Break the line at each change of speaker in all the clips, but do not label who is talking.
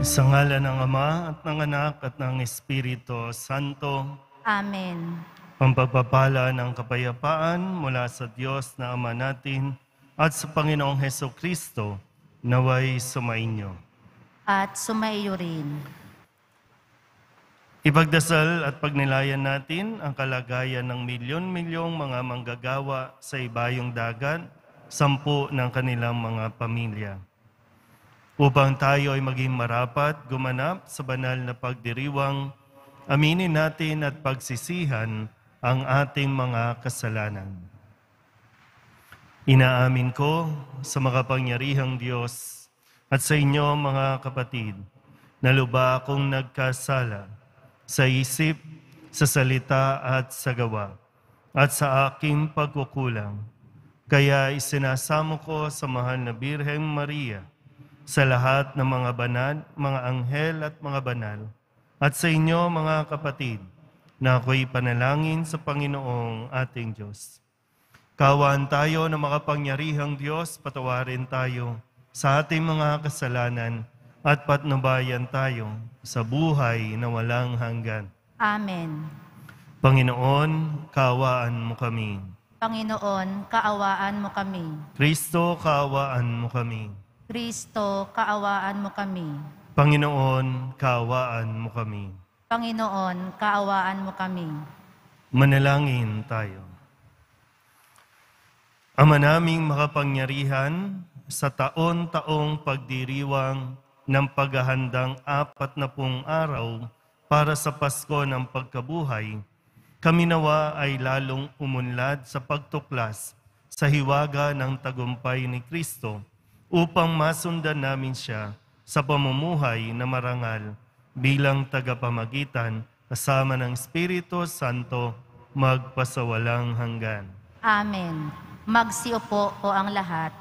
Sa ngalan ng Ama at ng Anak at ng Espiritu Santo,
Amen.
ang pagpapala ng kapayapaan mula sa Diyos na Ama natin at sa Panginoong Heso Kristo naway sumainyo.
At sumaiyo rin.
Ipagdasal at pagnilayan natin ang kalagayan ng milyon-milyong mga manggagawa sa ibayong dagat, 10 ng kanilang mga pamilya. Upang tayo ay maging marapat, gumanap sa banal na pagdiriwang, aminin natin at pagsisihan ang ating mga kasalanan. Inaamin ko sa makapangyarihang Diyos at sa inyo mga kapatid, na lubha akong nagkasala sa isip, sa salita at sa gawa, at sa aking pagkukulang. Kaya isinasamo ko sa mahal na Birheng Maria, sa lahat ng mga banal, mga anghel at mga banal, at sa inyo mga kapatid, na ako'y panalangin sa Panginoong ating Diyos. Kaawaan tayo ng makapangyarihang Diyos, patawarin tayo sa ating mga kasalanan at patnubayan tayo sa buhay na walang hanggan.
Amen.
Panginoon, kaawaan mo kami.
Panginoon, kaawaan mo kami.
Kristo, kaawaan mo kami.
Kristo, kaawaan mo kami.
Panginoon, kaawaan mo kami.
Panginoon, kaawaan mo kami.
Manalangin tayo. Ama naming makapangyarihan, sa taon-taong pagdiriwang ng paghahandang 40 araw para sa Pasko ng Pagkabuhay, kami nawa ay lalong umunlad sa pagtuklas sa hiwaga ng tagumpay ni Kristo upang masundan namin siya sa pamumuhay na marangal bilang tagapamagitan kasama ng Espiritu Santo magpasawalang hanggan.
Amen. Magsiupo po ang lahat.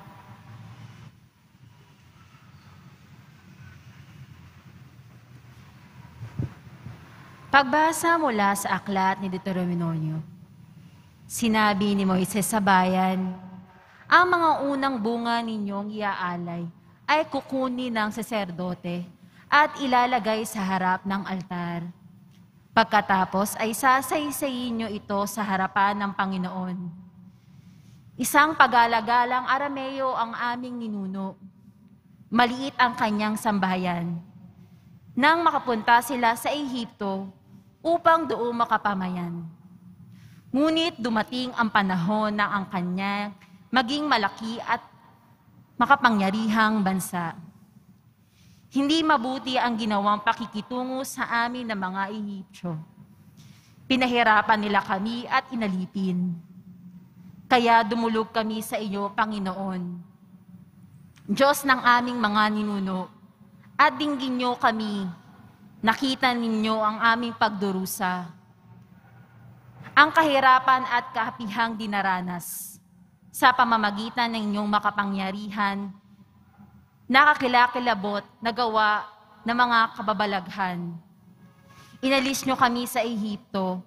Pagbasa mula sa aklat ni Deuteronomio. Sinabi ni Moises sa bayan, ang mga unang bunga ninyong iaalay ay kukunin ng saserdote at ilalagay sa harap ng altar. Pagkatapos ay sasaysayin nyo ito sa harapan ng Panginoon. Isang pagalagalang Arameo ang aming ninuno. Maliit ang kanyang sambahayan. Nang makapunta sila sa Ehipto upang doon makapamayan. Ngunit dumating ang panahon na ang kanya maging malaki at makapangyarihang bansa. Hindi mabuti ang ginawang pakikitungo sa amin ng mga Ehiptyo. Pinahirapan nila kami at inalipin. Kaya dumulog kami sa iyo, Panginoon, Diyos ng aming mga ninuno, at dinggin niyo kami, nakita ninyo ang aming pagdurusa, ang kahirapan at kahapihang dinaranas, sa pamamagitan ng inyong makapangyarihan, nakakilakilabot na gawa ng mga kababalaghan. Inalis niyo kami sa Ehipto,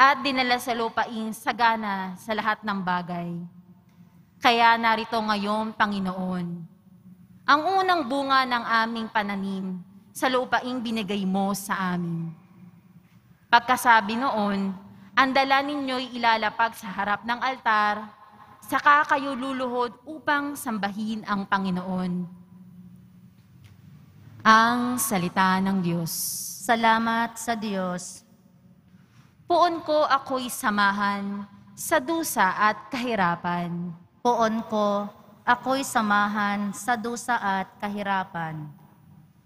at dinala sa lupaing sagana sa lahat ng bagay. Kaya narito ngayon, Panginoon, ang unang bunga ng aming pananim sa lupaing binigay mo sa amin. Pagkasabi noon, ang dala ninyo'y ilalapag sa harap ng altar, saka kayo luluhod upang sambahin ang Panginoon. Ang salita ng Diyos.
Salamat sa Diyos.
Poon ko ako'y samahan sa dusa at kahirapan.
Poon ko, ako'y samahan sa dusa at kahirapan.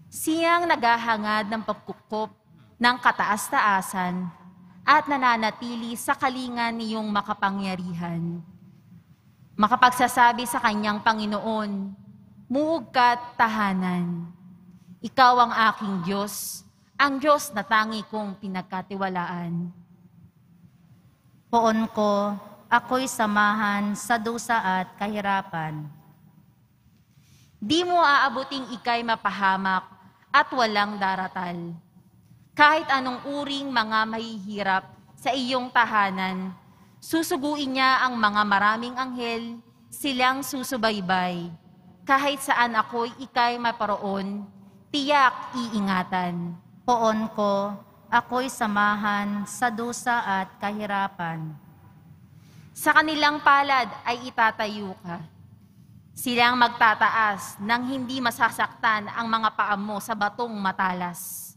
Siyang naghahangad ng pagkukup ng kataas-taasan at nananatili sa kalingan niyong makapangyarihan. Makapagsasabi sa kanyang Panginoon, muog ka't tahanan. Ikaw ang aking Diyos, ang Diyos na tangi kong pinagkatiwalaan.
Poon ko, ako'y samahan sa dusa at kahirapan.
Di mo aabuting ika'y mapahamak at walang daratal. Kahit anong uring mga mahihirap sa iyong tahanan, susuguin niya ang mga maraming anghel, silang susubaybay. Kahit saan ako'y ika'y maparoon, tiyak iingatan.
Poon ko, ako'y samahan sa dusa at kahirapan.
Sa kanilang palad ay itatayo ka. Silang magtataas nang hindi masasaktan ang mga paa mo sa batong matalas.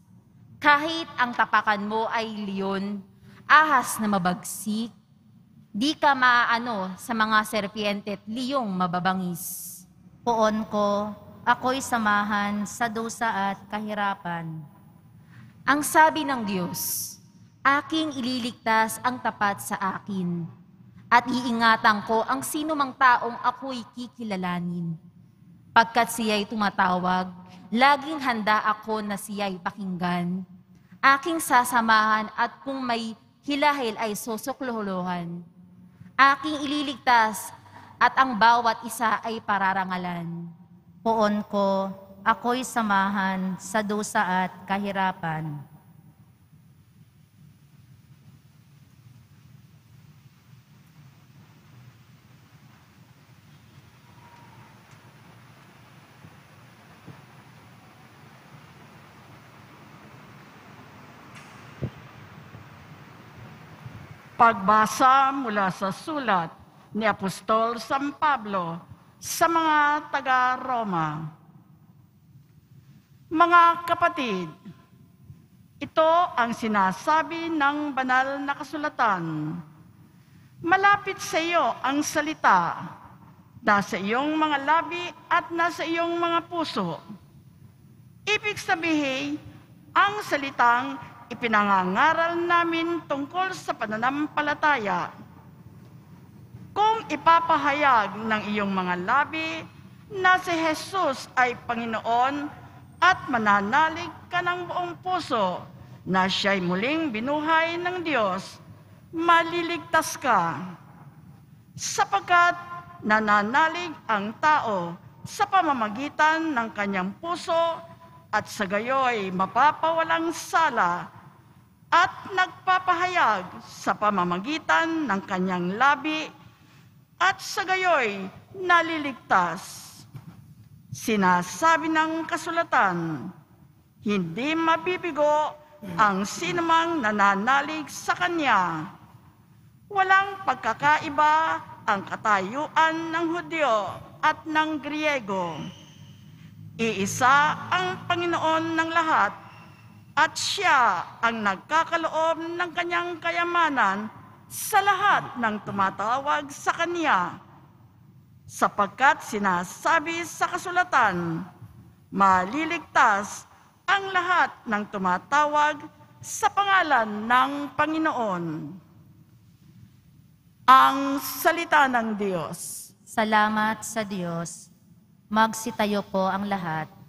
Kahit ang tapakan mo ay leon, ahas na mabagsik, di ka maaano sa mga serpiente at liyong mababangis.
Poon ko, ako'y samahan sa dusa at kahirapan.
Ang sabi ng Diyos, aking ililigtas ang tapat sa akin, at iingatan ko ang sino mang taong ako'y kikilalanin. Pagkat siya'y tumatawag, laging handa ako na siya'y pakinggan. Aking sasamahan at kung may hilahil ay susukluhuluhan. Aking ililigtas at ang bawat isa ay pararangalan.
Poon ko, ako'y samahan sa dusa at kahirapan.
Pagbasa mula sa sulat ni Apostol San Pablo sa mga taga-Roma. Mga kapatid, ito ang sinasabi ng banal na kasulatan. Malapit sa iyo ang salita, nasa iyong mga labi at nasa iyong mga puso. Ibig sabihin, ang salitang ipinangangaral namin tungkol sa pananampalataya. Kung ipapahayag ng iyong mga labi na si Jesus ay Panginoon at mananalig ka ng buong puso na siya'y muling binuhay ng Diyos, maliligtas ka. Sapagkat nananalig ang tao sa pamamagitan ng kanyang puso at sa gayoy mapapawalang sala at nagpapahayag sa pamamagitan ng kanyang labi at sa gayoy naliligtas. Sinasabi ng kasulatan, hindi mabibigo ang sinumang nananalig sa kanya. Walang pagkakaiba ang katayuan ng Hudyo at ng Griego. Iisa ang Panginoon ng lahat, at siya ang nagkakaloob ng kanyang kayamanan sa lahat ng tumatawag sa kanya. Sapagkat sinasabi sa kasulatan, maliligtas ang lahat ng tumatawag sa pangalan ng Panginoon. Ang salita ng Diyos.
Salamat sa Diyos. Magsitayo po ang lahat.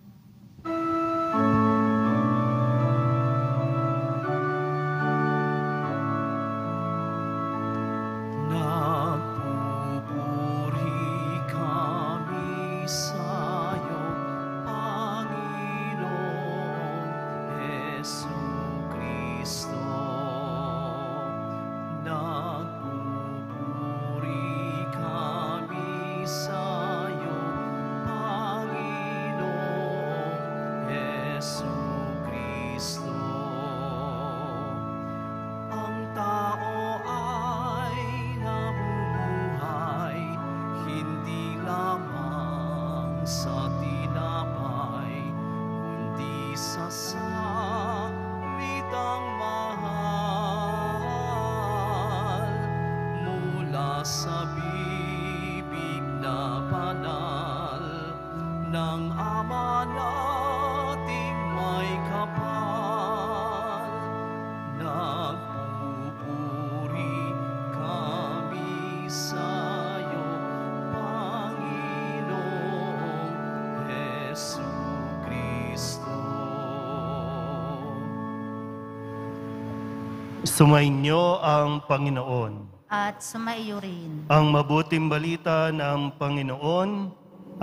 Sumainyo ang Panginoon.
At sumaiyo rin.
Ang mabuting balita ng Panginoon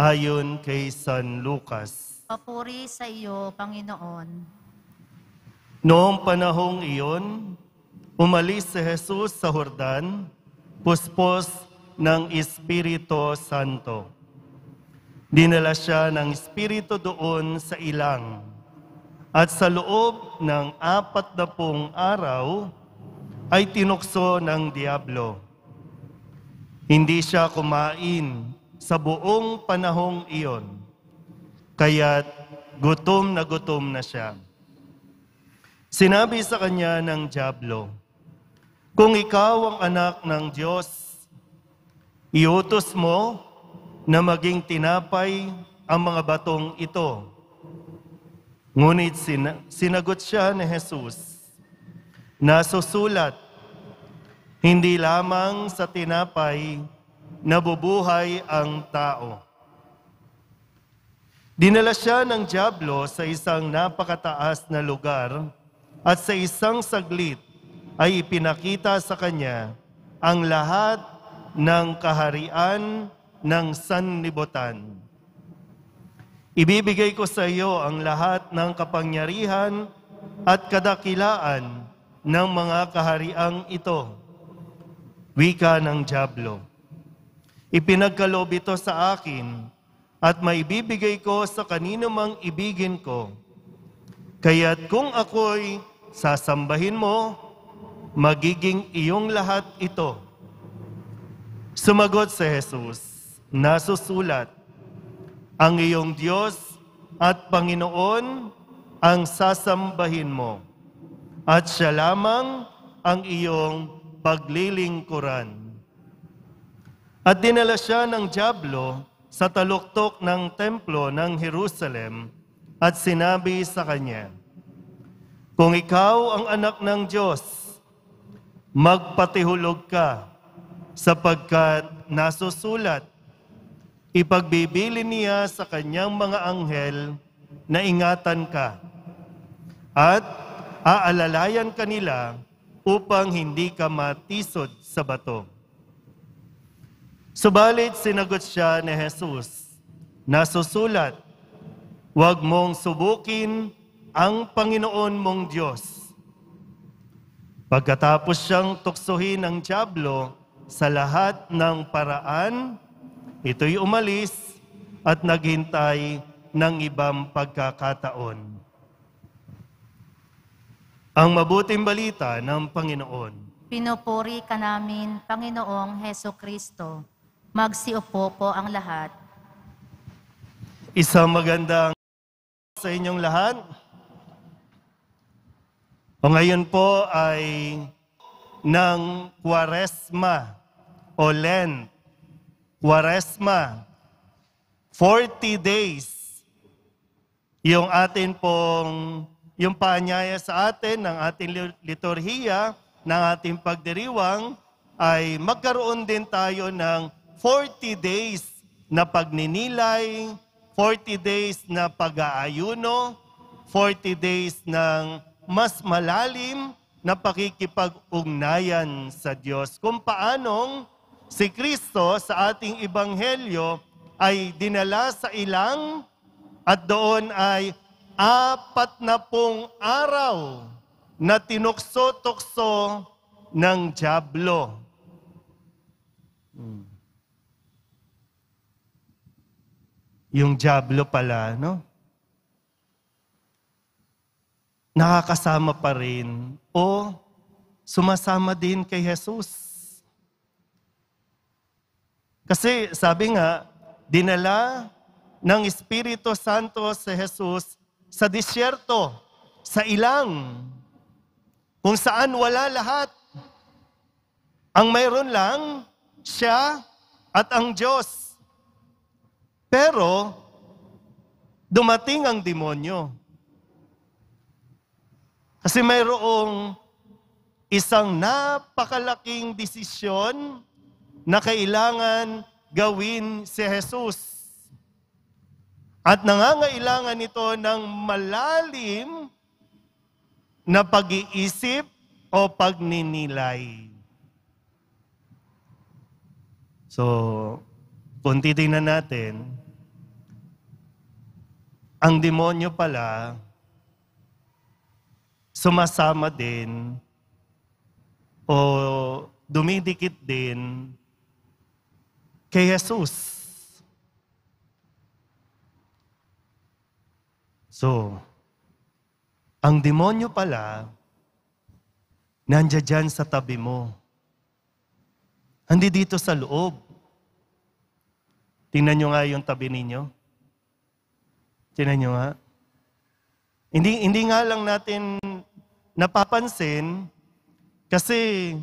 ayon kay San Lucas.
Papuri sa iyo, Panginoon.
Noong panahong iyon, umalis si Jesus sa Jordan, puspos ng Espiritu Santo. Dinala siya ng Espiritu doon sa ilang At sa loob ng 40 araw ay tinukso ng diablo. Hindi siya kumain sa buong panahong iyon, kaya't gutom na siya. Sinabi sa kanya ng diablo, "Kung ikaw ang anak ng Diyos, iutos mo na maging tinapay ang mga batong ito." Ngunit sinagot siya ni Jesus, "Nasusulat, hindi lamang sa tinapay nabubuhay ang tao." Dinala siya ng diablo sa isang napakataas na lugar at sa isang saglit ay ipinakita sa kanya ang lahat ng kaharian ng sanlibutan. Ibibigay ko sa iyo ang lahat ng kapangyarihan at kadakilaan ng mga kahariang ito. Wika ng diablo. Ipinagkaloob ito sa akin at maibibigay ko sa kanino mang ibigin ko. Kaya't kung ako'y sasambahin mo, magiging iyong lahat ito. Sumagot si Jesus, "Nasusulat, ang iyong Diyos at Panginoon ang sasambahin mo, at siya lamang ang iyong paglilingkuran." At dinala siya ng diablo sa taluktok ng templo ng Jerusalem at sinabi sa kanya, "Kung ikaw ang anak ng Diyos, magpatihulog ka, sapagkat nasusulat, ipagbibili niya sa kanyang mga anghel na ingatan ka, at aalalayan kanila upang hindi ka matisod sa bato." Subalit sinagot siya ni Jesus, "Nasusulat, huwag mong subukin ang Panginoon mong Diyos." Pagkatapos siyang tuksohin ng diablo sa lahat ng paraan, ito'y umalis at naghintay ng ibang pagkakataon. Ang mabuting balita ng Panginoon.
Pinupuri ka namin, Panginoong Heso Kristo. Magsiupo po ang lahat.
Isang magandang sa inyong lahat. O ngayon po ay ng Kwaresma o Lent. Kwaresma, 40 days. Yung atin pong, yung paanyaya sa atin ng ating liturhiya, ng ating pagdiriwang, ay magkaroon din tayo ng 40 days na pagninilay, 40 days na pag-aayuno, 40 days ng mas malalim na pakikipag-ugnayan sa Diyos. Kung paanong si Kristo sa ating Ebanghelyo ay dinala sa ilang at doon ay 40 araw na tinukso-tukso ng diablo. Yung diablo pala, no? Nakakasama pa rin o sumasama din kay Jesus. Kasi sabi nga, dinala ng Espiritu Santo si Jesus sa disyerto, sa ilang, kung saan wala lahat. Ang mayroon lang, siya at ang Diyos. Pero, dumating ang demonyo. Kasi mayroong isang napakalaking desisyon na kailangan gawin si Jesus. At nangangailangan ito ng malalim na pag-iisip o pagninilay. So, kung titingnan natin, ang demonyo pala, sumasama din o dumidikit din kay Jesus. So, Ang demonyo pala, nandiyan dyan sa tabi mo. Hindi dito sa loob. Tingnan nyo nga yung tabi ninyo. Tingnan nyo nga. Hindi nga lang natin napapansin kasi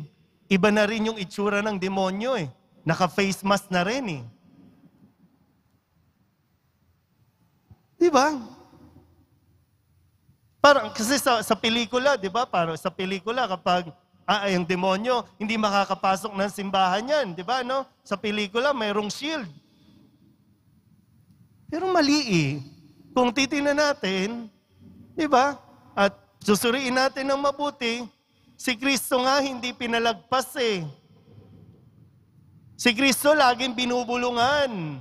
iba na rin yung itsura ng demonyo eh. Naka-face mask na rin eh. Di ba? Parang kasi sa pelikula, di ba? Parang sa pelikula kapag yung demonyo, hindi makakapasok ng simbahan yan, di ba? No? Sa pelikula, mayroong shield. Pero mali eh. Kung titingnan natin, di ba? At susuriin natin ng mabuti, si Kristo nga hindi pinalagpas eh. Si Kristo laging binubulungan.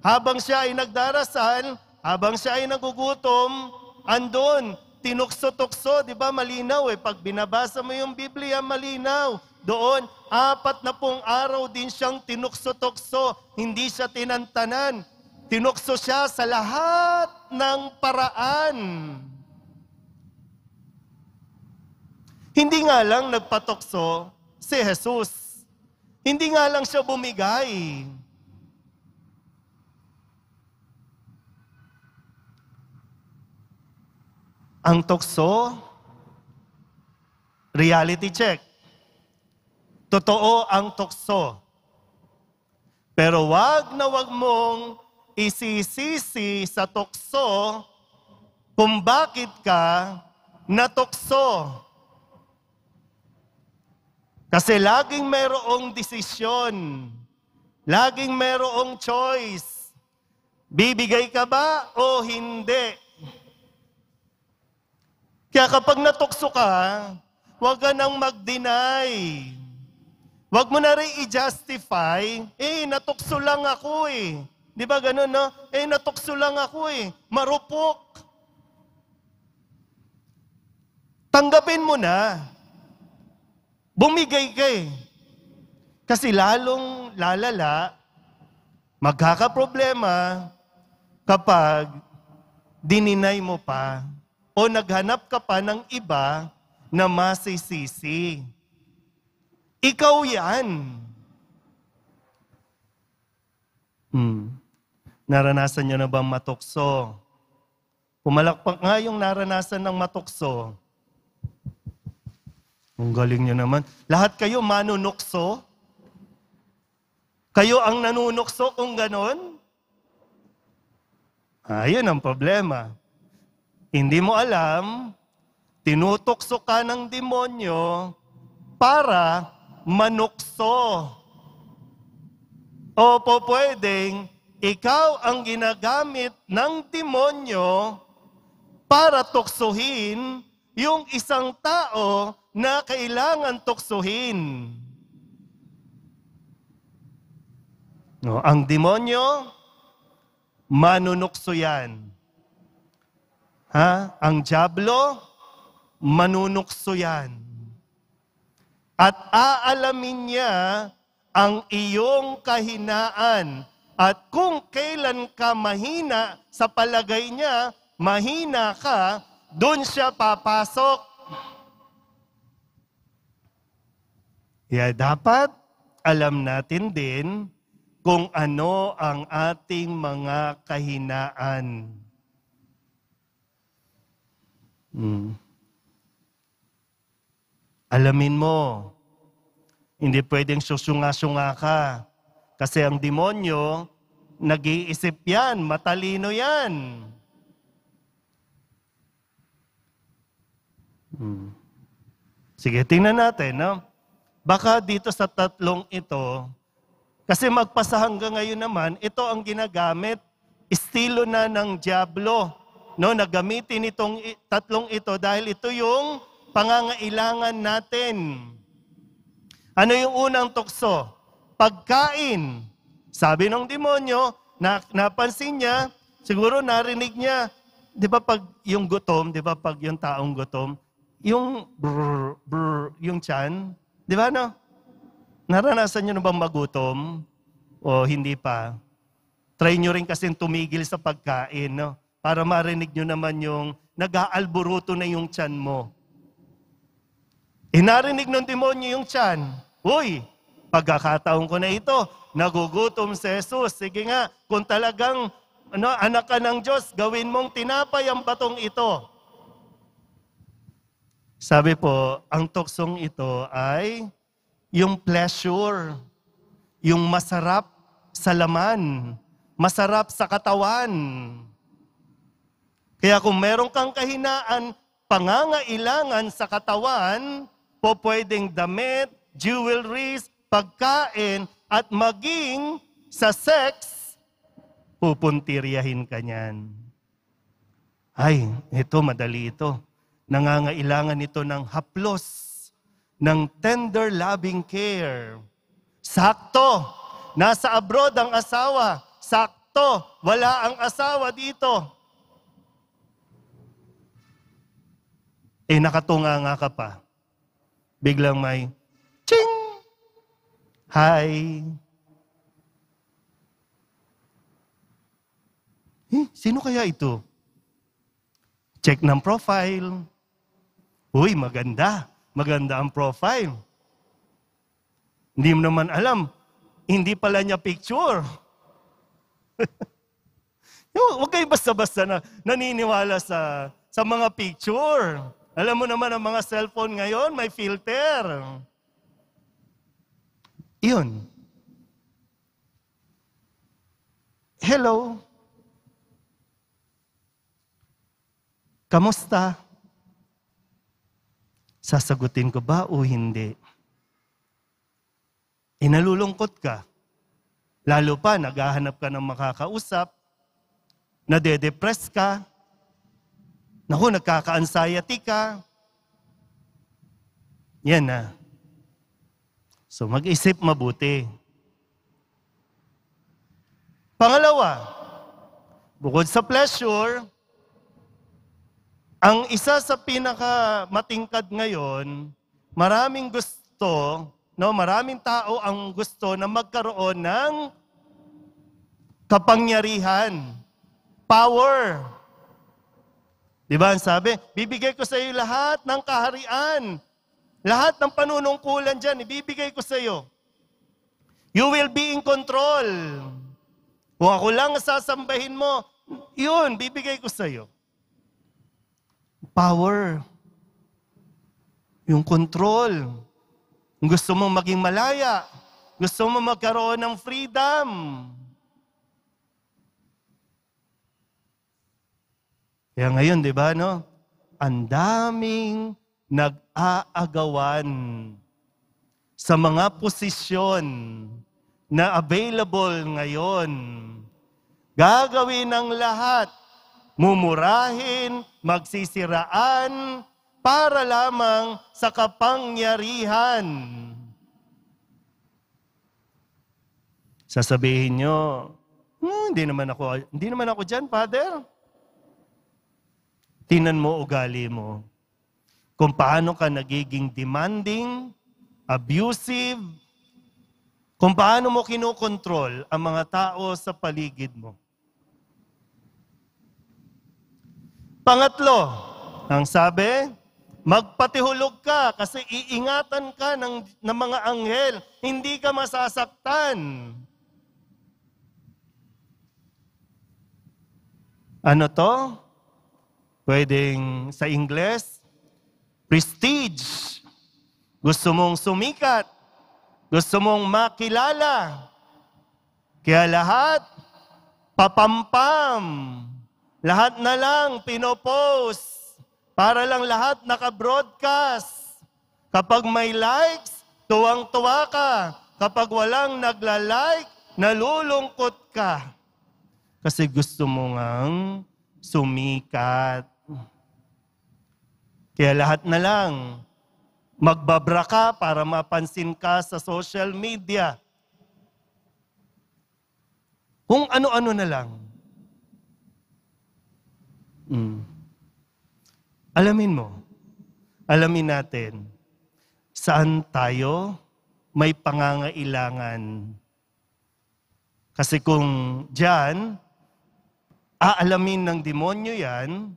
Habang siya ay nagdarasal, habang siya ay nagugutom, andon, tinukso-tukso, di ba malinaw eh. Pag binabasa mo yung Biblia, malinaw. Doon, 40 araw din siyang tinukso-tukso. Hindi siya tinantanan. Tinukso siya sa lahat ng paraan. Hindi nga lang nagpatukso si Jesus. Hindi nga lang siya bumigay. Ang tukso, reality check. Totoo ang tukso. Pero wag na wag mong isisisi sa tukso kung bakit ka natukso. Kasi laging mayroong desisyon. Laging mayroong choice. Bibigay ka ba o hindi? Kaya kapag natukso ka, huwag ka nang mag-deny. Huwag mo na rin i-justify, natukso lang ako eh. Di ba ganun, no? Natukso lang ako eh. Marupok. Tanggapin mo na. Bumigay ka eh. Kasi lalong lalala, magkakaproblema kapag dininay mo pa o naghanap ka pa ng iba na masisisi. Ikaw yan. Naranasan nyo na bang matukso? Pumalakpak nga yung naranasan ng matukso. Ang galing nyo naman. Lahat kayo manunukso? Kayo ang nanunukso kung ganon? Ayun ang problema. Hindi mo alam, tinutukso ka ng demonyo para manukso. O po pwedeng, ikaw ang ginagamit ng demonyo para tuksuhin yung isang tao na kailangan tuksuhin. No, ang demonyo, manunukso yan. Ang dyablo, manunukso yan. At aalamin niya ang iyong kahinaan. At kung kailan ka mahina sa palagay niya, mahina ka, doon siya papasok. Kaya dapat alam natin din kung ano ang ating mga kahinaan. Alamin mo, hindi pwedeng susunga-sunga ka. Kasi ang demonyo, nag-iisip yan, matalino yan. Sige, tingnan natin, no? Baka dito sa tatlong ito, kasi magpasa hanggang ngayon naman, ito ang ginagamit, estilo na ng dyablo. No, nagamitin itong tatlong ito dahil ito yung pangangailangan natin. Ano yung unang tukso? Pagkain. Sabi ng demonyo, napansin niya, siguro narinig niya, di ba pag yung gutom, di ba pag yung taong gutom, yung brr, brr, yung tiyan, di ba no? Naranasan niyo na bang magutom? O hindi pa? Try niyo rin kasi tumigil sa pagkain, no? para marinig nyo naman yung nag-aalburuto na yung tiyan mo. Narinig ng demonyo yung tiyan. Uy, pagkakataon ko na ito, nagugutom si Jesus. Sige nga, kung talagang anak ka ng Diyos, gawin mong tinapay ang batong ito. Sabi po, ang tuksong ito ay yung pleasure, yung masarap sa laman, masarap sa katawan. Kaya kung meron kang kahinaan, pangangailangan sa katawan, po pwedeng damit, jewelries, pagkain, at maging sa sex, pupuntiryahin ka niyan. Ay, ito, madali ito. Nangangailangan ito ng haplos, ng tender loving care. Sakto, nasa abroad ang asawa. Sakto, wala ang asawa dito. Nakatunga nga ka pa. Biglang may, ching! Hi! Sino kaya ito? Check ng profile. Uy, maganda. Maganda ang profile. Hindi mo naman alam, hindi pala niya picture. Huwag kayo basta-basta na naniniwala sa mga picture. Alam mo naman ang mga cellphone ngayon, may filter. Iyon. Hello. Kamusta? Sasagutin ko ba o hindi? Nalulungkot ka. Lalo pa, naghahanap ka ng makakausap, nade-depress ka, naku, nagkaka-anxiety ka. Yan na. So mag-isip mabuti. Pangalawa, bukod sa pleasure, ang isa sa pinaka-matingkad ngayon, maraming tao ang gusto na magkaroon ng kapangyarihan, power. Di ba ang sabi? Bibigay ko sa iyo lahat ng kaharian, lahat ng panunungkulan dyan, ibibigay ko sa iyo. You will be in control. Kung ako lang sasambahin mo, yun, bibigay ko sa iyo. Power. Yung control. Gusto mong maging malaya. Gusto mong magkaroon ng freedom. Kaya ngayon, di ba, no? Ang daming nag-aagawan sa mga posisyon na available ngayon. Gagawin ng lahat. Mumurahin, magsisiraan, para lamang sa kapangyarihan. Sasabihin nyo, hindi naman ako dyan, Father. Tingnan mo ugali mo. Kung paano ka nagiging demanding, abusive, kung paano mo kinokontrol ang mga tao sa paligid mo. Pangatlo, ang sabi, magpatihulog ka kasi iingatan ka ng mga anghel. Hindi ka masasaktan. Ano to? Pwedeng sa Ingles, prestige. Gusto mong sumikat. Gusto mong makilala. Kaya lahat, papampam. Lahat na lang pinopost para lang lahat naka-broadcast. Kapag may likes, tuwang-tuwa ka. Kapag walang nagla-like, nalulungkot ka. Kasi gusto mo ngang sumikat. Kaya lahat na lang, magbabra ka para mapansin ka sa social media. Kung ano-ano na lang. Alamin natin, saan tayo may pangangailangan. Kasi kung diyan, aalamin ng demonyo yan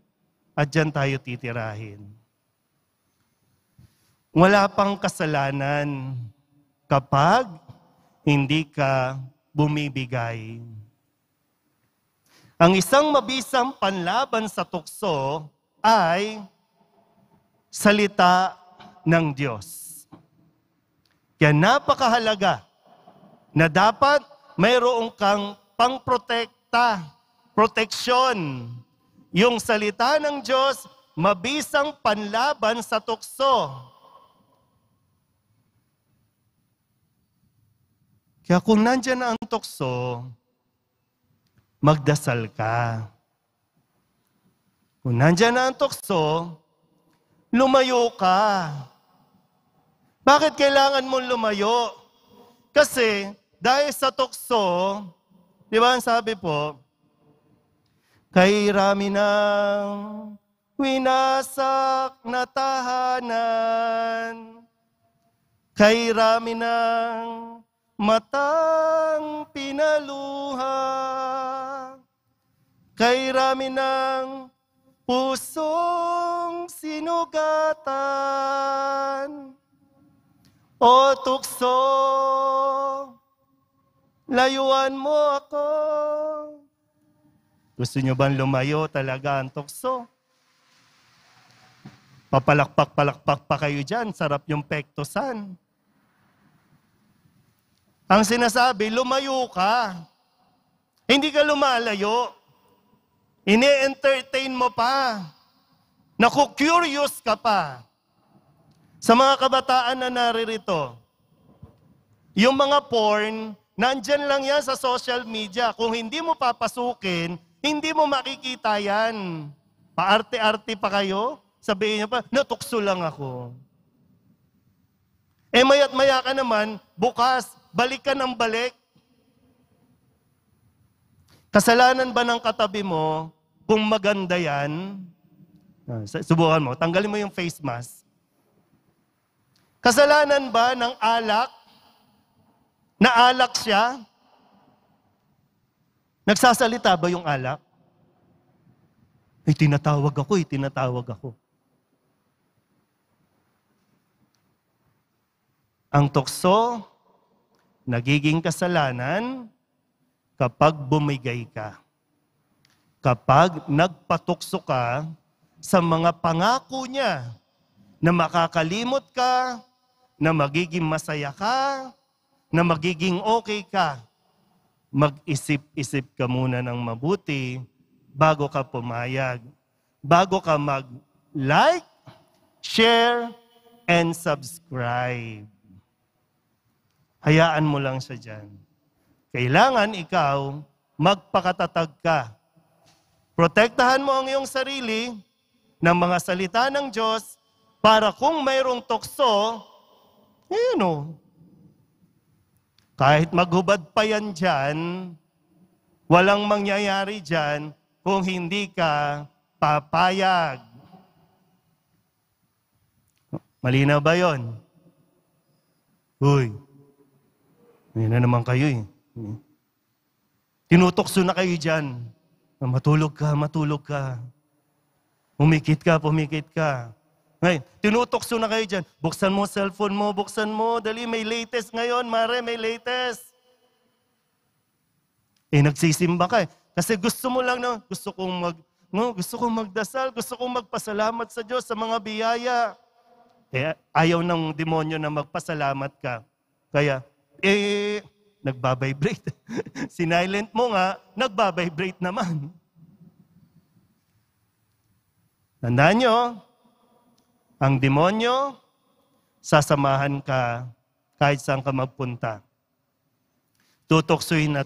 at dyan tayo titirahin. Wala pang kasalanan kapag hindi ka bumibigay. Ang isang mabisang panlaban sa tukso ay salita ng Diyos. Kaya napakahalaga na dapat mayroong kang pangprotekta, proteksyon. Yung salita ng Diyos, mabisang panlaban sa tukso. Kaya kung nandyan na ang tukso, magdasal ka. Kung nandyan na ang tukso, lumayo ka. Bakit kailangan mong lumayo? Kasi dahil sa tukso, di ba ang sabi po, kay rami ng winasak na tahanan, kay rami ng matang pinaluha, kay rami ng pusong sinugatan, o tukso, layuan mo ako. Gusto nyo bang lumayo talaga ang tukso? Papalakpak-palakpak pa kayo dyan, sarap yung pektosan. Ang sinasabi, lumayo ka. Hindi ka lumalayo. Ini-entertain mo pa. Naku-curious ka pa. Sa mga kabataan na naririto, yung mga porn, nandyan lang yan sa social media. Kung hindi mo papasukin, hindi mo makikita yan. Paarte-arte pa kayo, sabihin niya pa, natukso lang ako. Eh maya't maya ka naman, bukas, balik ka ng balik. Kasalanan ba ng katabi mo kung maganda yan? Subukan mo, tanggalin mo yung face mask. Kasalanan ba ng alak? Naalak siya? Nagsasalita ba yung alak? Tinatawag ako. Ang tukso, nagiging kasalanan kapag bumigay ka. Kapag nagpatukso ka sa mga pangako niya na makakalimot ka, na magiging masaya ka, na magiging okay ka, mag-isip-isip ka muna ng mabuti bago ka pumayag. Bago ka mag-like, share, and subscribe. Hayaan mo lang siya dyan. Kailangan ikaw magpakatatag ka. Protektahan mo ang iyong sarili ng mga salita ng Diyos para kung mayroong tukso, kahit maghubad pa yan dyan, walang mangyayari dyan kung hindi ka papayag. Malinaw ba yun? Uy, ayun na naman kayo eh. Tinutokso na kayo dyan. Matulog ka. Pumikit ka. Ngayon, tinutokso na kayo dyan. Buksan mo cellphone mo, Dali, may latest ngayon, Mare, may latest. Nagsisimba ka eh. Kasi gusto mo lang na, gusto kong magdasal, gusto kong magpasalamat sa Diyos sa mga biyaya. Ayaw ng demonyo na magpasalamat ka. Kaya, nagbabibrate. Sinilent mo nga, nagbabibrate naman. Tandaan nyo, ang demonyo, sasamahan ka kahit saan ka magpunta. Tutuksuin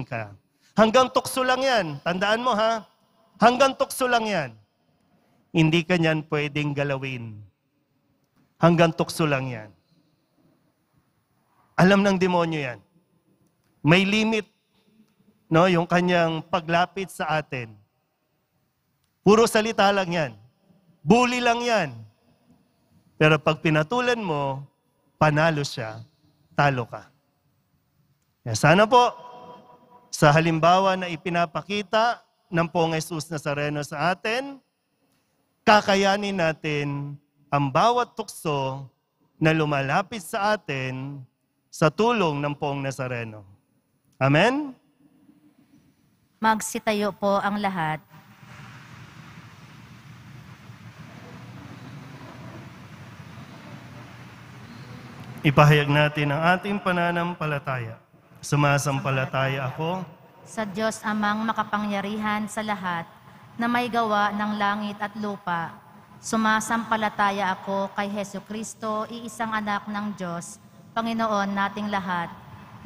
ka. Hanggang tukso lang yan. Tandaan mo ha, hanggang tukso lang yan. Hindi ka niyan pwedeng galawin. Hanggang tukso lang yan. Alam ng demonyo yan. May limit, no, yung kanyang paglapit sa atin. Puro salita lang yan. Bully lang yan. Pero pag pinatulan mo, panalo siya, talo ka. Kaya sana po, sa halimbawa na ipinapakita ng Poong Jesus Nazareno sa atin, kakayanin natin ang bawat tukso na lumalapit sa atin sa tulong ng Poong Nazareno. Amen?
Magsitayo po ang lahat.
Ipahayag natin ang ating pananampalataya. Sumasampalataya ako
Sa Diyos amang makapangyarihan sa lahat, na may gawa ng langit at lupa. Sumasampalataya ako kay Hesu Kristo, iisang anak ng Diyos, Panginoon nating lahat.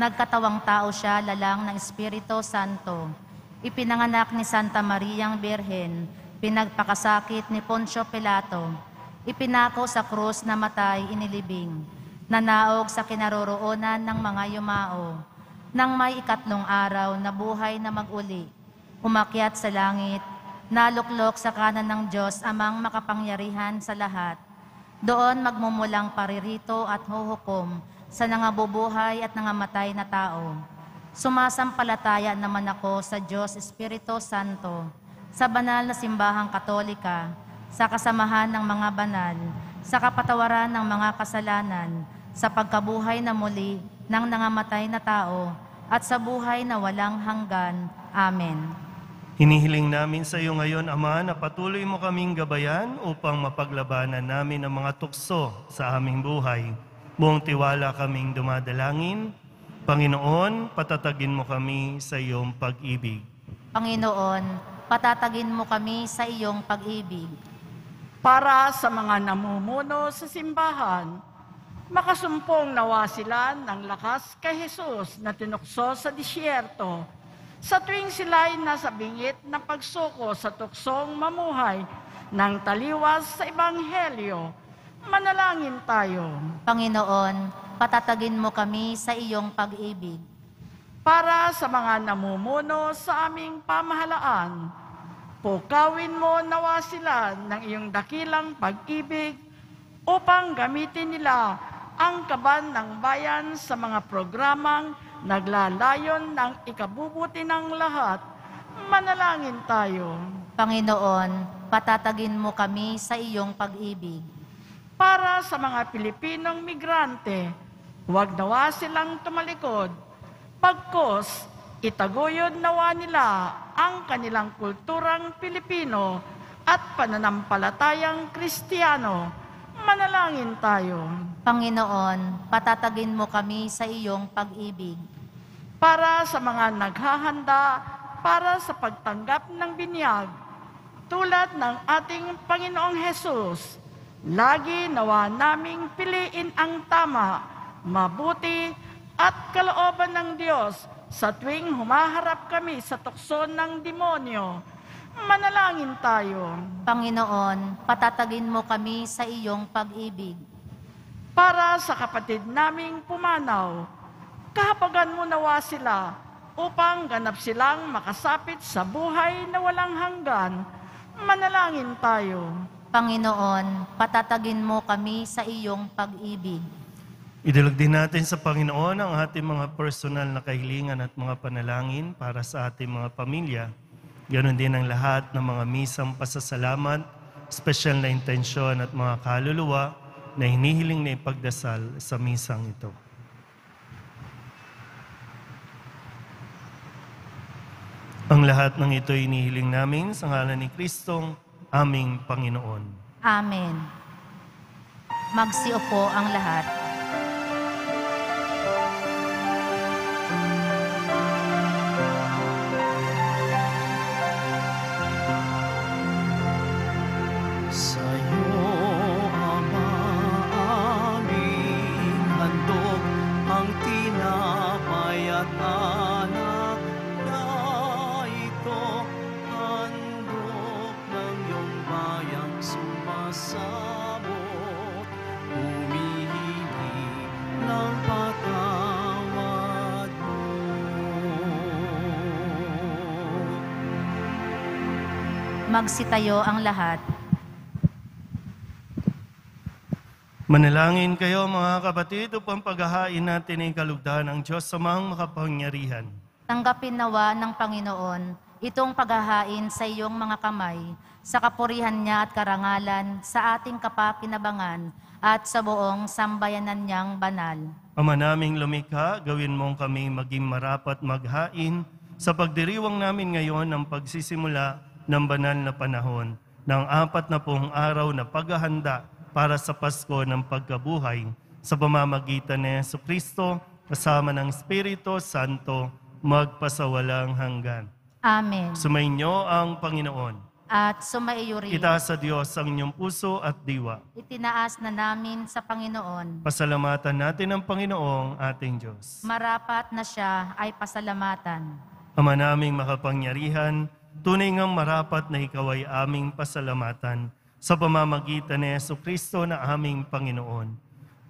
Nagkatawang tao siya, lalang ng Espiritu Santo. Ipinanganak ni Santa Mariang Birhen, pinagpakasakit ni Poncio Pilato. Ipinako sa krus na matay inilibing. Nanaog sa kinaroroonan ng mga yumao. Nang may ikatlong araw na buhay na mag-uli, umakyat sa langit, naluklok sa kanan ng Diyos amang makapangyarihan sa lahat. Doon magmumulang paririto at huhukom sa nangabubuhay at nangamatay na tao. Sumasampalataya naman ako sa Diyos Espiritu Santo, sa banal na simbahang katolika, sa kasamahan ng mga banal, sa kapatawaran ng mga kasalanan, sa pagkabuhay na muli ng nangamatay na tao, at sa buhay na walang hanggan. Amen.
Hinihiling namin sa iyo ngayon, Ama, na patuloy mo kaming gabayan upang mapaglabanan namin ang mga tukso sa aming buhay. Buong tiwala kaming dumadalangin. Panginoon, patatagin mo kami sa iyong pag-ibig.
Panginoon, patatagin mo kami sa iyong pag-ibig.
Para sa mga namumuno sa simbahan, makasumpong nawa sila ng lakas kay Jesus na tinukso sa disyerto. Sa tuwing sila'y nasa bingit na pagsuko sa tuksong mamuhay ng taliwas sa Ebanghelyo, manalangin tayo.
Panginoon, patatagin mo kami sa iyong pag-ibig.
Para sa mga namumuno sa aming pamahalaan, pukawin mo nawa sila ng iyong dakilang pag-ibig upang gamitin nila ang kaban ng bayan sa mga programang naglalayon ng ikabubuti ng lahat. Manalangin tayo.
Panginoon, patatagin mo kami sa iyong pag-ibig.
Para sa mga Pilipinong migrante, huwag nawa silang tumalikod. Pagkos, itaguyod nawa nila ang kanilang kulturang Pilipino at pananampalatayang Kristiyano. Manalangin tayo.
Panginoon, patatagin mo kami sa iyong pag-ibig.
Para sa mga naghahanda para sa pagtanggap ng binyag, tulad ng ating Panginoong Hesus, lagi nawa naming piliin ang tama, mabuti at kalooban ng Diyos sa tuwing humaharap kami sa tukso ng demonyo. Manalangin tayo.
Panginoon, patatagin mo kami sa iyong pag-ibig.
Para sa kapatid naming pumanaw, kahabagan mo nawa sila upang ganap silang makasapit sa buhay na walang hanggan. Manalangin tayo.
Panginoon, patatagin mo kami sa iyong pag-ibig.
Idulog din natin sa Panginoon ang ating mga personal na kahilingan at mga panalangin para sa ating mga pamilya. Ganon din ang lahat ng mga misang pasasalamat, espesyal na intensyon at mga kaluluwa na hinihiling na ipagdasal sa misang ito. Ang lahat ng ito hinihiling namin sa ngalan ni Kristong aming Panginoon.
Amen. Magsiupo ang lahat.
Sa'yo, Ama, aming handog ang tinapay at anak na ito, handog ng iyong bayang sumasabot, humihingi ng patawad mo.
Magsitayo ang lahat.
Manalangin kayo mga kapatid upang paghahain natin ang kalugdan ng Diyos sa mga makapangyarihan.
Tanggapin nawa ng Panginoon itong paghahain sa iyong mga kamay, sa kapurihan niya at karangalan, sa ating kapakinabangan, at sa buong sambayanan niyang banal.
Ama naming lumikha, gawin mong kami maging marapat maghain sa pagdiriwang namin ngayon ng pagsisimula ng banal na panahon ng 40 araw na paghahanda para sa Pasko ng pagkabuhay sa pamamagitan ni Jesucristo kasama ng Espiritu Santo magpasawalang hanggan.
Amen.
Sumainyo ang Panginoon.
At sumaiyo rin.
Itaas sa Diyos ang inyong puso at diwa.
Itinaas na namin sa Panginoon.
Pasalamatan natin ang Panginoong ating Diyos.
Marapat na siya ay pasalamatan.
Ama naming makapangyarihan, tunay ngang marapat na ikaw ay aming pasalamatan sa pamamagitan ni Jesucristo na aming Panginoon.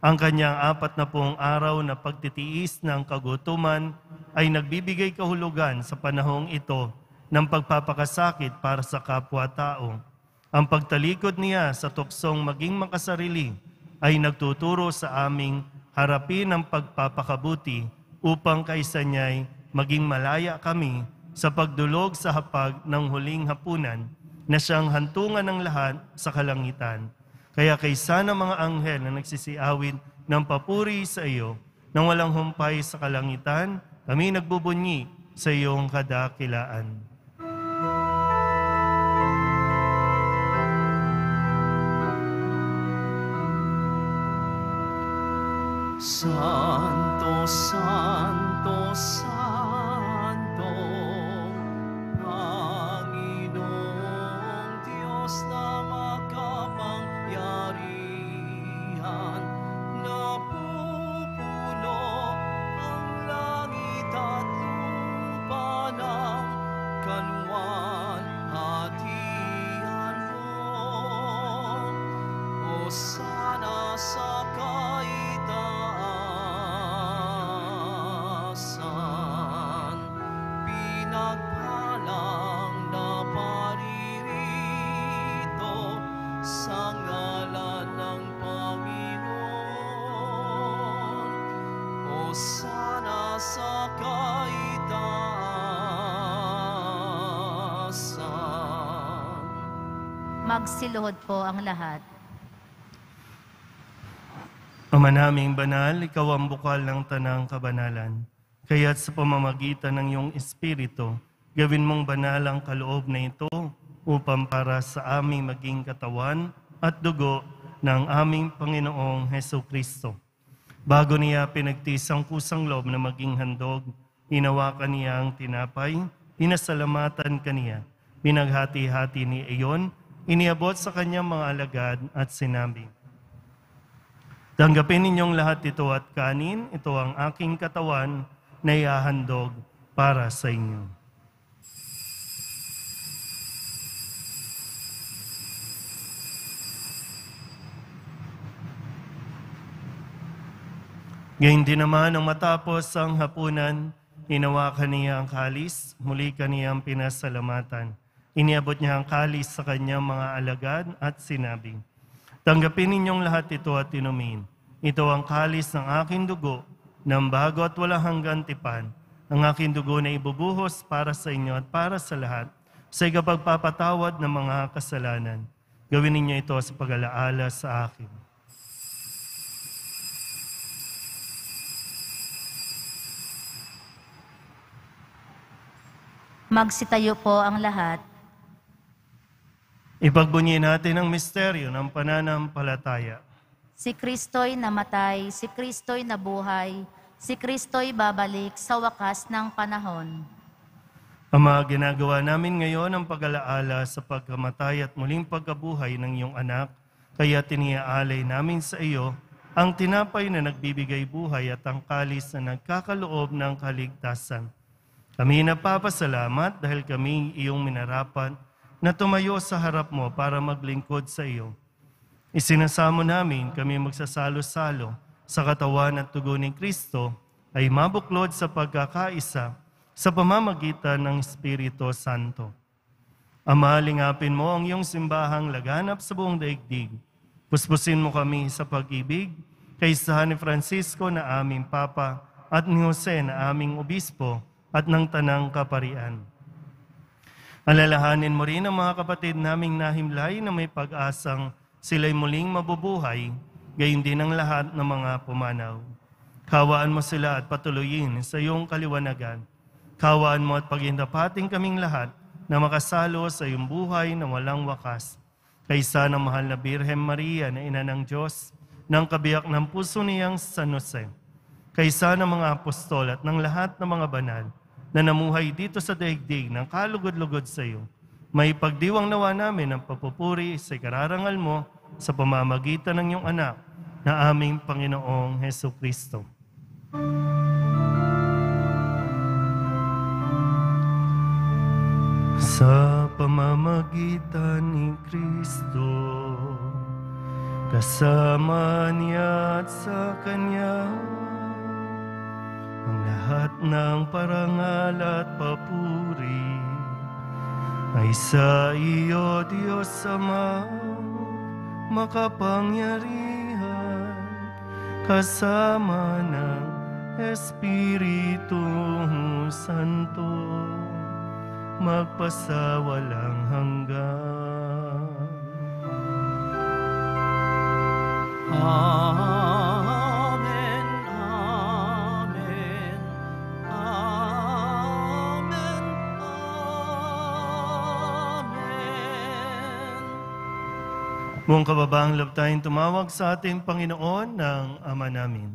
Ang kanyang 40 araw na pagtitiis ng kagutuman ay nagbibigay kahulugan sa panahong ito ng pagpapakasakit para sa kapwa-tao. Ang pagtalikod niya sa tuksong maging makasarili ay nagtuturo sa aming harapin ang pagpapakabuti upang kaysa niya'y maging malaya kami sa pagdulog sa hapag ng huling hapunan na siyang hantungan ng lahat sa kalangitan. Kaya kaysa ng mga anghel na nagsisiawit ng papuri sa iyo, nang walang humpay sa kalangitan, kami nagbubunyi sa iyong kadakilaan.
Santo, Santo, Santo, Panginoong Diyos na makapangyarihan, napupuno ang langit at lupa ng kaluwalhatian mo. Hosana sa kaitaasan, pinagpalang na paririto sa ngalan ng Panginoon. Hosana sa kaitaasan.
Magsiluhod po ang lahat.
Ama naming banal, ikaw ang bukal ng tanang kabanalan. Kaya't sa pamamagitan ng iyong Espiritu, gawin mong banal ang kaloob na ito upang para sa aming maging katawan at dugo ng aming Panginoong Hesukristo. Bago niya pinagtiis ang kusang loob na maging handog, hinawakan niya ang tinapay, pinasalamatan kaniya, pinaghati-hati ni iyon, iniabot sa kanyang mga alagad at sinabi, tanggapin ninyong lahat ito at kanin, ito ang aking katawan na ihahandog para sa inyo. Gayun din naman ang matapos ang hapunan, hinawakan niya ang kalis, muli kaniyang pinasalamatan. Iniabot niya ang kalis sa kanyang mga alagad at sinabi, tanggapin ninyong lahat ito at inumin. Ito ang kalis ng aking dugo, ng bago at walang hanggang tipan. Ang aking dugo na ibubuhos para sa inyo at para sa lahat, sa ikapagpapatawad ng mga kasalanan. Gawin ninyo ito sa pag-alaala sa akin.
Magsitayo po ang lahat.
Ipagbunyi natin ang misteryo ng pananampalataya.
Si Kristo'y namatay, si Kristo'y nabuhay, si Kristo'y babalik sa wakas ng panahon.
Ama, ginagawa namin ngayon ang pag-alaala sa pagkamatay at muling pagkabuhay ng iyong anak, kaya tiniaalay namin sa iyo ang tinapay na nagbibigay buhay at ang kalis na nagkakaloob ng kaligtasan. Kami napapasalamat dahil kami iyong minarapat na tumayo sa harap mo para maglingkod sa iyo. Isinasamo namin kami magsasalo-salo sa katawan at tugo ni Kristo ay mabuklod sa pagkakaisa sa pamamagitan ng Espiritu Santo. Ama, lingapin mo ang iyong simbahang laganap sa buong daigdig. Puspusin mo kami sa pag-ibig, kaysa ni Francisco na aming Papa at ni Jose na aming Obispo at ng Tanang Kaparian. Alalahanin mo rin ang mga kapatid naming nahimlay na may pag-asang sila'y muling mabubuhay, gayon din ang lahat ng mga pumanaw. Kawaan mo sila at patuloyin sa iyong kaliwanagan. Kawaan mo at paghindapating kaming lahat na makasalo sa iyong buhay na walang wakas. Kaysa ng mahal na Birhen Maria na ina ng Diyos, ng kabiyak ng puso niyang San Jose, kaysa ng mga apostol at ng lahat ng mga banal na namuhay dito sa daigdig ng kalugod-lugod sa iyo, may pagdiwang nawa namin ang papupuri sa ikararangal mo sa pamamagitan ng iyong anak na aming Panginoong Hesukristo. Sa pamamagitan ni Kristo, kasama niya at sa Kanya, ang lahat ng parangal at papuri ay sa iyo, Diyos Ama, makapangyarihan, kasama ng Espiritu Santo, magpasawalang hanggan.
Amen, amen, amen, amen.
Buong kababaang loob tayong tumawag sa ating Panginoon ng Ama namin.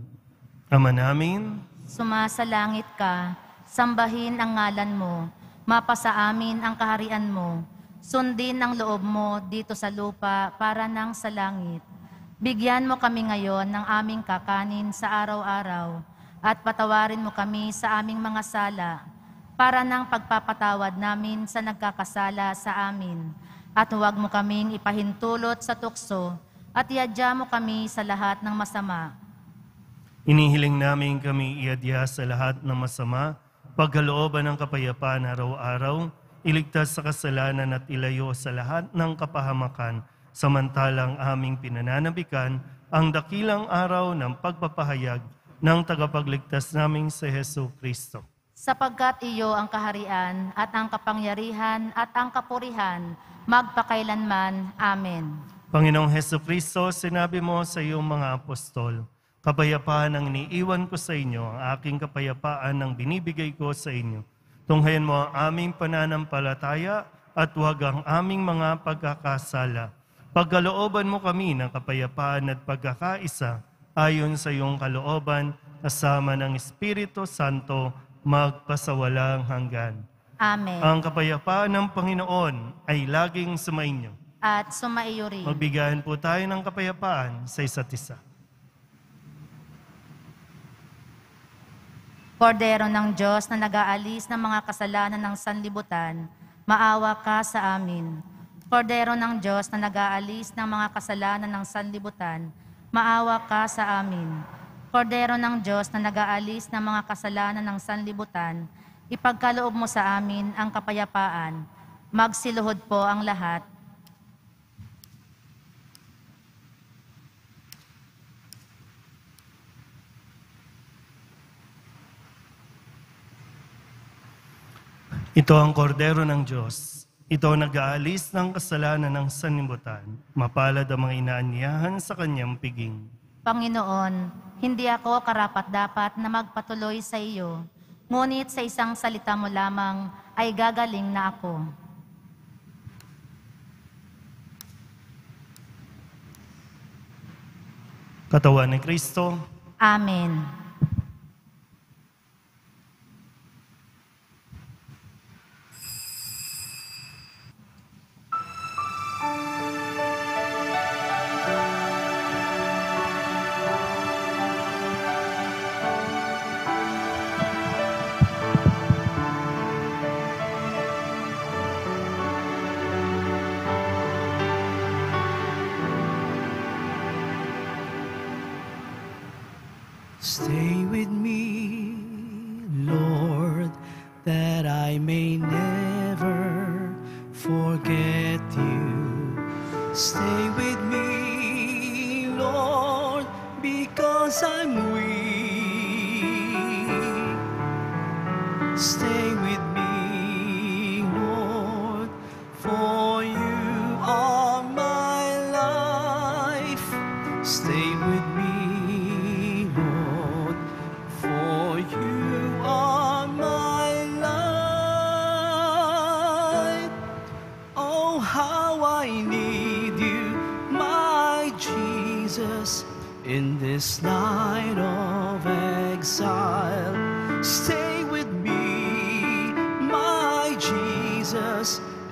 Ama namin,
Sumasalangit ka, sambahin ang ngalan mo, mapasa amin ang kaharian mo, sundin ang loob mo dito sa lupa para nang sa langit. Bigyan mo kami ngayon ng aming kakanin sa araw-araw at patawarin mo kami sa aming mga sala para nang pagpapatawad namin sa nagkakasala sa amin. At huwag mo kaming ipahintulot sa tukso at iadya mo kami sa lahat ng masama.
inihiling namin kami iadya sa lahat ng masama, pagkalooban ng kapayapaan araw-araw, iligtas sa kasalanan at ilayo sa lahat ng kapahamakan, samantalang aming pinananabikan ang dakilang araw ng pagpapahayag ng tagapagligtas naming si Hesu Kristo.
Sapagkat iyo ang kaharian at ang kapangyarihan at ang kapurihan, magpakailanman. Amen.
Panginoong Hesu Kristo, sinabi mo sa iyong mga apostol, kapayapaan ang iniiwan ko sa inyo, ang aking kapayapaan ang binibigay ko sa inyo. Tunghayan mo ang aming pananampalataya at huwag ang aming mga pagkakasala. Pagkalooban mo kami ng kapayapaan at pagkakaisa ayon sa iyong kalooban, kasama ng Espiritu Santo, magpasawalang hanggan.
Amen.
Ang kapayapaan ng Panginoon ay laging sumainyo.
At sumaiyo rin.
Magbigayan po tayo ng kapayapaan sa isa't isa.
Kordero ng Diyos na nag-aalis ng mga kasalanan ng sanlibutan, maawa ka sa amin. Kordero ng Diyos na nag-aalis ng mga kasalanan ng sanlibutan, maawa ka sa amin. Kordero ng Diyos na nag-aalis ng mga kasalanan ng sanlibutan, ipagkaloob mo sa amin ang kapayapaan. Magsiluhod po ang lahat.
Ito ang kordero ng Diyos. Ito ang nag-aalis ng kasalanan ng sanlibutan. Mapalad ang mga inaanyahan sa kanyang piging.
Panginoon, hindi ako karapat-dapat na magpatuloy sa iyo, ngunit sa isang salita mo lamang ay gagaling na ako.
Katawan ni Kristo,
Amen.
Stay with me, Lord, that I may never forget you. Stay with me, Lord, because I'm weak. Stay with me, Lord,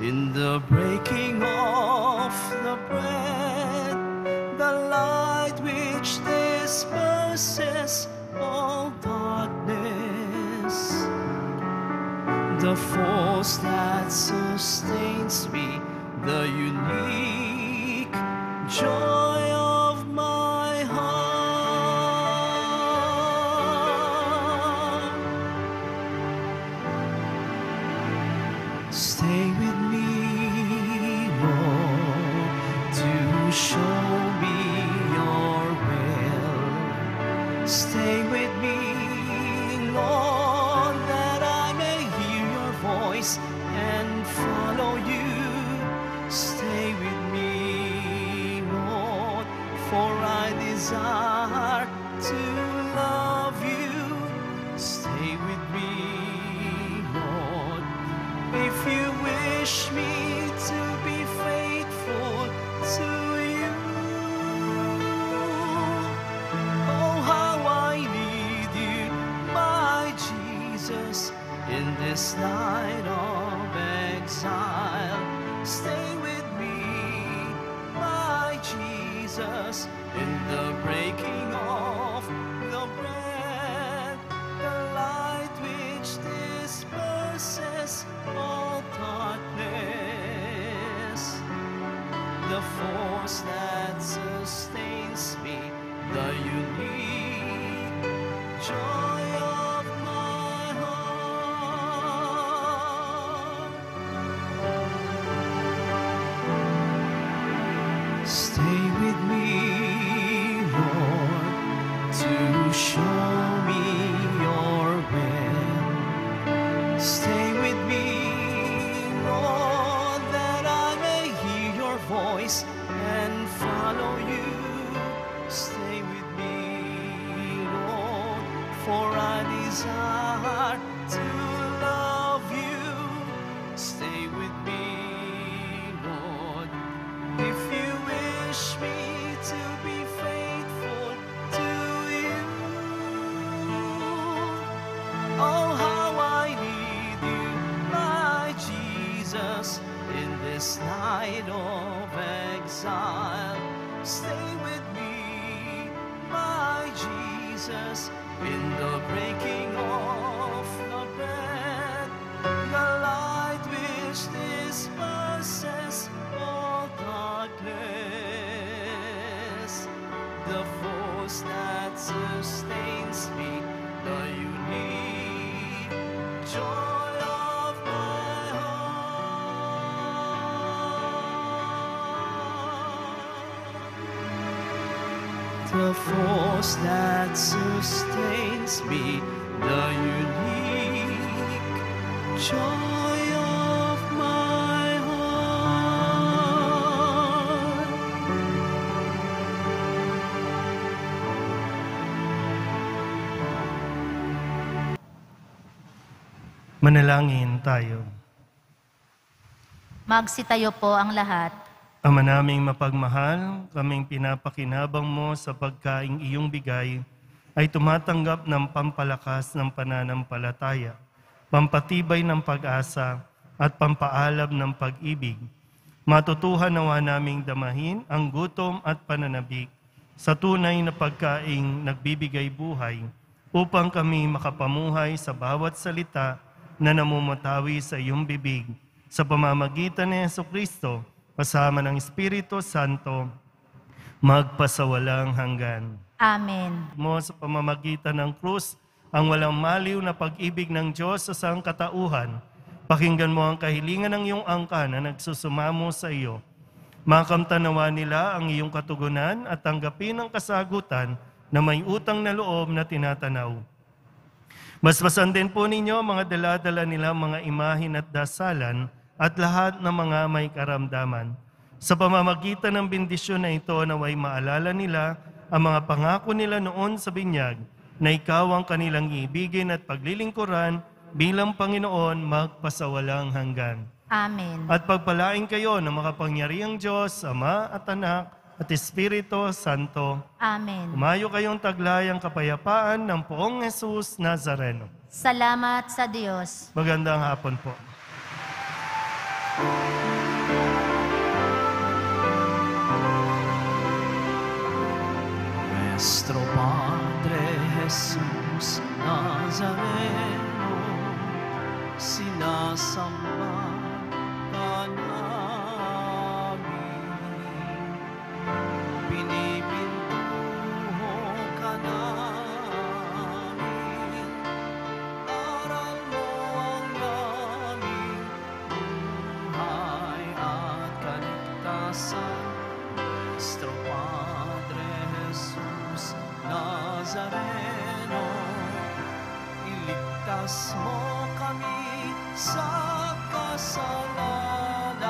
in the breaking of the bread, the light which disperses all darkness, the force that sustains me, the unique joy of my heart. Stay with me, Lord, to show me your will. Stay with me, Lord, that I may hear your voice and follow you. Stay with me, Lord, for I desire to love you. Stay with me, Lord, if you wish me to be faithful to you. Oh, how I need you, my Jesus, in this night of exile. Stay with me, my Jesus, in the breaking of the bread, the light which disperses all darkness, the force that sustains me, the unique joy of my heart. Stay with me, Lord, to show me your will. Stay with me, Lord, that I may hear your voice and follow you. Stay with me, Lord, for I desire to love you. Stay with me, Lord, if you wish me to be faithful to you. Oh, how I need you, my Jesus, in this night of exile. Stay with me, my Jesus, in the breaking of the bread, the light which disperses all darkness, the force that sustains me, the unique joy of my heart. The force that sustains me, the unique joy of my heart.
Manalangin tayo.
Magsitayo po ang lahat.
Ama naming mapagmahal, kaming pinapakinabang mo sa pagkaing iyong bigay ay tumatanggap ng pampalakas ng pananampalataya, pampatibay ng pag-asa at pampaalab ng pag-ibig. Matutuhan nawa naming damahin ang gutom at pananabik sa tunay na pagkaing nagbibigay buhay upang kami makapamuhay sa bawat salita na namumutawi sa iyong bibig sa pamamagitan ni Jesucristo kasama ng Espiritu Santo magpasawalang hanggan.
Amen.
Mo sa pamamagitan ng krus ang walang maliw na pag-ibig ng Diyos sa sangkatauhan. Pakinggan mo ang kahilingan ng iyong angka na nagsusumamo sa iyo. Makamtanawa nila ang iyong katugunan at tanggapin ang kasagutan na may utang na loob na tinatanaw. Basbasan din po ninyo mga dala-dala nila mga imahin at dasalan at lahat ng mga may karamdaman. Sa pamamagitan ng bendisyon na ito naway maalala nila ang mga pangako nila noon sa binyag na ikaw ang kanilang iibigin at paglilingkuran bilang Panginoon magpasawalang hanggan.
Amen.
At pagpalain kayo ng makapangyarihang Diyos, Ama at Anak at Espiritu Santo.
Amen.
Umayo kayong taglayang kapayapaan ng Poong Jesus Nazareno.
Salamat sa Diyos.
Magandang hapon po.
Nuestro Padre Jesús Nazareno, sinasamba ka namin, pinipintuho ka namin, aral mo ang aming buhay at kaligtasan. Nuestro Padre Jesús Nazareno, iligtas mo kami sa kasalanan.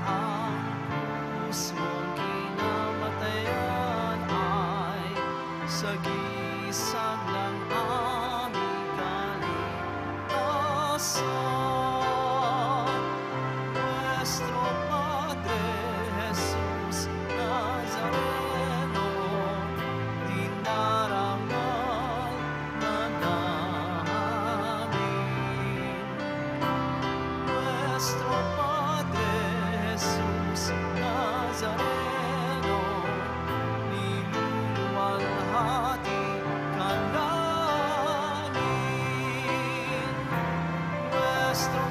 Ang krus mong kinamatayan ay sagisag ng aming kaligtasan. Nuestro Padre Jesus Nazareno, dinarangal na namin. Nuestro Padre Jesus Nazareno, niluluwalhati ka namin. Nuestro